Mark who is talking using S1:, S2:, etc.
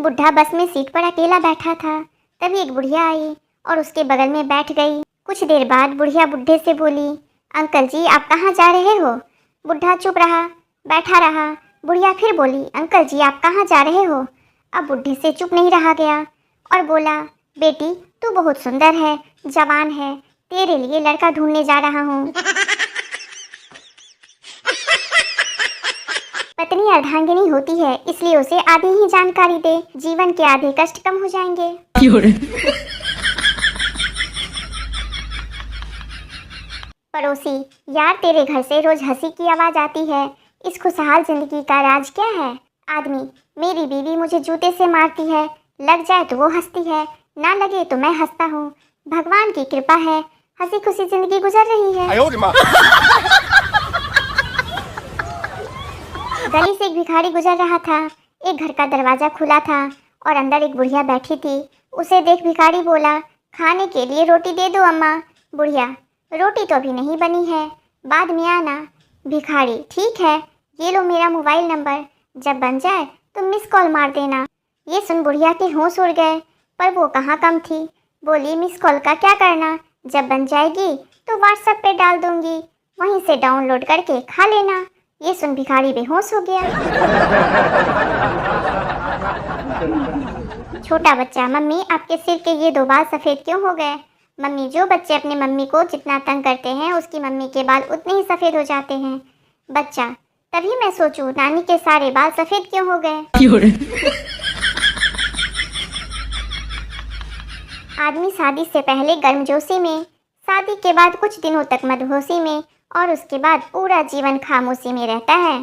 S1: बुढ़ा बस में सीट पर अकेला बैठा था। तभी एक बुढ़िया आई और उसके बगल में बैठ गई। कुछ देर बाद बुढ़िया बुढ़े से बोली, अंकल जी आप कहाँ जा रहे हो? बुढ़ा चुप रहा, बैठा रहा। बुढ़िया फिर बोली, अंकल जी आप कहाँ जा रहे हो? अब बुढ़े से चुप नहीं रहा गया और बोला, बेटी तू बहुत सुंदर है, जवान है, तेरे लिए लड़का ढूंढने जा रहा हूँ। पत्नी अर्धांगिनी होती है, इसलिए उसे आधी ही जानकारी दे, जीवन के आधे कष्ट कम हो जाएंगे। पड़ोसी, यार तेरे घर से रोज हंसी की आवाज आती है, इस खुशहाल जिंदगी का राज क्या है? आदमी, मेरी बीवी मुझे जूते से मारती है, लग जाए तो वो हंसती है, ना लगे तो मैं हंसता हूँ। भगवान की कृपा है, हंसी खुशी जिंदगी गुजर रही है। गली से एक भिखारी गुजर रहा था। एक घर का दरवाजा खुला था और अंदर एक बुढ़िया बैठी थी। उसे देख भिखारी बोला, खाने के लिए रोटी दे दो अम्मा। बुढ़िया, रोटी तो अभी नहीं बनी है, बाद में आना। भिखारी, ठीक है, ये लो मेरा मोबाइल नंबर, जब बन जाए तो मिस कॉल मार देना। ये सुन बुढ़िया के होश उड़ गए, पर वो कहाँ कम थी। बोली, मिस कॉल का क्या करना, जब बन जाएगी तो व्हाट्सएप पे डाल दूंगी, वहीं से डाउनलोड करके खा लेना। ये सुन भिखारी बेहोश हो गया। छोटा बच्चा, मम्मी आपके सिर के ये 2 बाल सफ़ेद क्यों हो गए? मम्मी, जो बच्चे अपने मम्मी को जितना तंग करते हैं उसकी मम्मी के बाल उतने ही सफ़ेद हो जाते हैं। बच्चा, तभी मैं सोचूं नानी के सारे बाल सफ़ेद क्यों हो गए। आदमी शादी से पहले गर्मजोशी में, शादी के बाद कुछ दिनों तक मदहोशी में और उसके बाद पूरा जीवन खामोशी में रहता है।